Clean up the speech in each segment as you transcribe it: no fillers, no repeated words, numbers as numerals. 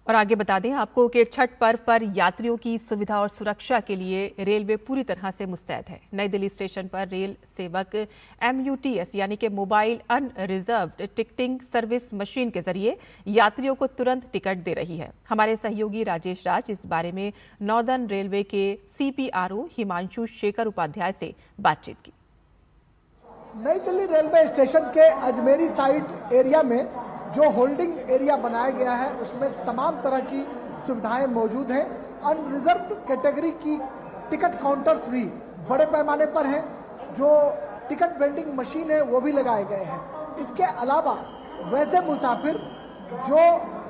और आगे बता दें आपको कि छठ पर्व पर यात्रियों की सुविधा और सुरक्षा के लिए रेलवे पूरी तरह से मुस्तैद है। नई दिल्ली स्टेशन पर रेल सेवक MUTS यानी कि mobile unreserved ticketing service machine के जरिए यात्रियों को तुरंत टिकट दे रही है। हमारे सहयोगी राजेश राज इस बारे में नॉर्दर्न रेलवे के CPRO हिमांशु शेखर उपाध्याय से बातचीत की। नई दिल्ली रेलवे स्टेशन के अजमेरी साइड एरिया में जो होल्डिंग एरिया बनाया गया है उसमें तमाम तरह की सुविधाएं मौजूद हैं। अनरिजर्व्ड कैटेगरी की टिकट काउंटर्स भी बड़े पैमाने पर हैं। जो टिकट वेंडिंग मशीन है वो भी लगाए गए हैं। इसके अलावा वैसे मुसाफिर जो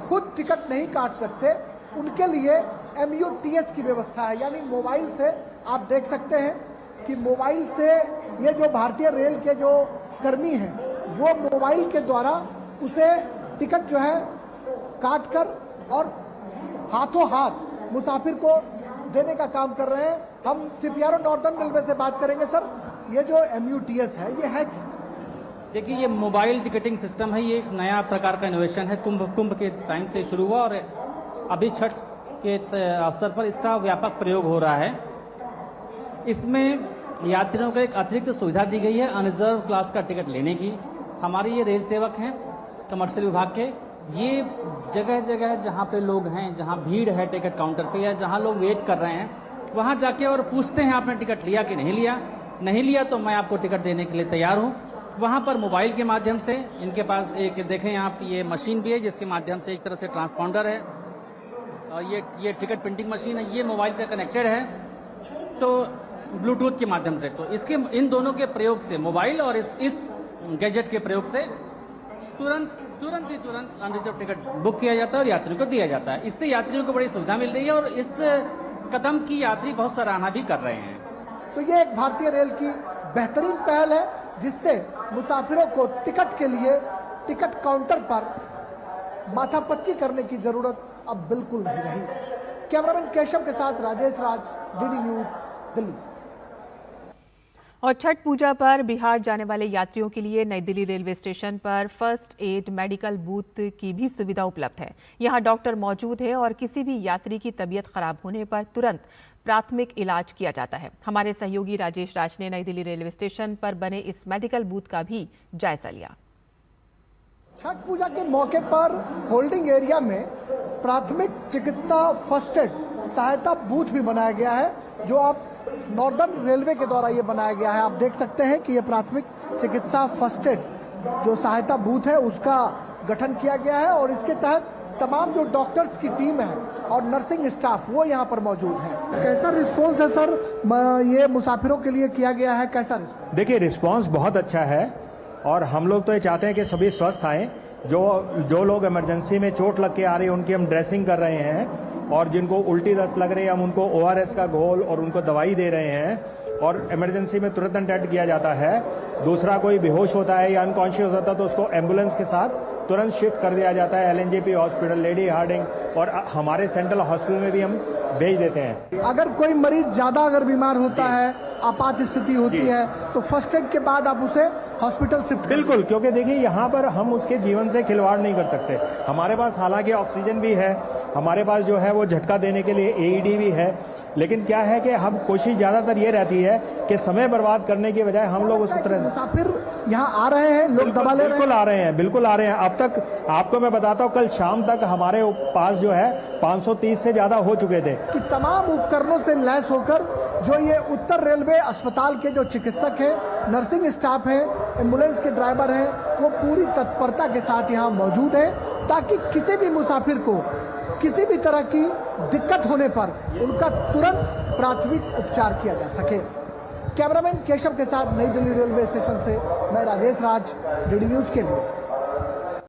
खुद टिकट नहीं काट सकते उनके लिए MUTS की व्यवस्था है, यानी मोबाइल से आप देख सकते हैं कि मोबाइल से ये जो भारतीय रेल के जो कर्मी हैं वो मोबाइल के द्वारा उसे टिकट जो है काट कर और हाथों हाथ मुसाफिर को देने का काम कर रहे हैं। हम CPRO नॉर्दर्न रेलवे से बात करेंगे। सर, ये जो MUTS है ये है क्या? देखिए, ये मोबाइल टिकटिंग सिस्टम है। ये एक नया प्रकार का इनोवेशन है। कुंभ के टाइम से शुरू हुआ और अभी छठ के अवसर पर इसका व्यापक प्रयोग हो रहा है। इसमें यात्रियों को एक अतिरिक्त सुविधा दी गई है अनरिजर्व क्लास का टिकट लेने की। हमारे ये रेल सेवक हैं कमर्शियल विभाग के, ये जगह जगह जहाँ पे लोग हैं, जहाँ भीड़ है टिकट काउंटर पे या जहाँ लोग वेट कर रहे हैं, वहाँ जाके और पूछते हैं आपने टिकट लिया कि नहीं लिया तो मैं आपको टिकट देने के लिए तैयार हूँ। वहाँ पर मोबाइल के माध्यम से इनके पास एक देखें आप ये मशीन भी है जिसके माध्यम से एक तरह से ट्रांसपॉन्डर है और ये टिकट प्रिंटिंग मशीन है, ये मोबाइल से कनेक्टेड है तो ब्लूटूथ के माध्यम से। तो इसके इन दोनों के प्रयोग से, मोबाइल और इस गैजेट के प्रयोग से तुरंत अनरिजर्व टिकट बुक किया जाता है और यात्रियों को दिया जाता है। इससे यात्रियों को बड़ी सुविधा मिल रही है और इस कदम की यात्री बहुत सराहना भी कर रहे हैं। तो ये एक भारतीय रेल की बेहतरीन पहल है जिससे मुसाफिरों को टिकट के लिए टिकट काउंटर पर माथापच्ची करने की जरूरत अब बिल्कुल नहीं रही। कैमरामैन केशव के साथ राजेश राज, DD न्यूज, दिल्ली। और छठ पूजा पर बिहार जाने वाले यात्रियों के लिए नई दिल्ली रेलवे स्टेशन पर फर्स्ट एड मेडिकल बूथ की भी सुविधा उपलब्ध है। यहां डॉक्टर मौजूद है और किसी भी यात्री की तबीयत खराब होने पर तुरंत प्राथमिक इलाज किया जाता है। हमारे सहयोगी राजेश राज ने नई दिल्ली रेलवे स्टेशन पर बने इस मेडिकल बूथ का भी जायजा लिया। छठ पूजा के मौके पर होल्डिंग एरिया में प्राथमिक चिकित्सा फर्स्ट एड सहायता बूथ भी बनाया गया है, जो आप नॉर्दर्न रेलवे के द्वारा ये बनाया गया है। आप देख सकते हैं कि ये प्राथमिक चिकित्सा फर्स्ट एड जो सहायता बूथ है उसका गठन किया गया है और इसके तहत तमाम जो डॉक्टर्स की टीम है और नर्सिंग स्टाफ वो यहाँ पर मौजूद है। कैसा रिस्पॉन्स है सर ये मुसाफिरों के लिए किया गया है? कैसा रिस्पॉन्स? देखिए, रिस्पॉन्स बहुत अच्छा है और हम लोग तो ये चाहते हैं कि सभी स्वस्थ आएँ। जो लोग इमरजेंसी में चोट लग के आ रही है उनकी हम ड्रेसिंग कर रहे हैं और जिनको उल्टी दस्त लग रही है हम उनको ORS का घोल और उनको दवाई दे रहे हैं और इमरजेंसी में तुरंत अटेंड किया जाता है। दूसरा, कोई बेहोश होता है या अनकॉन्शियस होता है तो उसको एम्बुलेंस के साथ तुरंत शिफ्ट कर दिया जाता है LNJP हॉस्पिटल, लेडी हार्डिंग और हमारे सेंट्रल हॉस्पिटल में भी हम भेज देते हैं। अगर कोई मरीज ज्यादा बीमार होता है, आपात स्थिति होती है तो फर्स्ट एड के बाद आप उसे हॉस्पिटल शिफ्ट? बिल्कुल, क्योंकि देखिए यहाँ पर हम उसके जीवन से खिलवाड़ नहीं कर सकते। हमारे पास हालांकि ऑक्सीजन भी है, हमारे पास जो है वो झटका देने के लिए AED भी है, लेकिन क्या है कि हम कोशिश ज्यादातर ये रहती है कि समय बर्बाद करने की बजाय हम लोग उसको तुरंत। मुसाफिर यहाँ आ रहे हैं, लोग दवा ले रहे हैं? बिल्कुल आ रहे हैं। अब तक आपको मैं बताता हूँ, कल शाम तक हमारे पास जो है 530 से ज्यादा हो चुके थे। कि तमाम उपकरणों से लैस होकर जो ये उत्तर रेलवे अस्पताल के जो चिकित्सक हैं, नर्सिंग स्टाफ है, एम्बुलेंस के ड्राइवर हैं, वो पूरी तत्परता के साथ यहाँ मौजूद है ताकि किसी भी मुसाफिर को किसी भी तरह की दिक्कत होने पर उनका तुरंत प्राथमिक उपचार किया जा सके। कैमरामैन केशव के साथ नई दिल्ली रेलवे स्टेशन से मैं राजेश राज, DD न्यूज के लिए।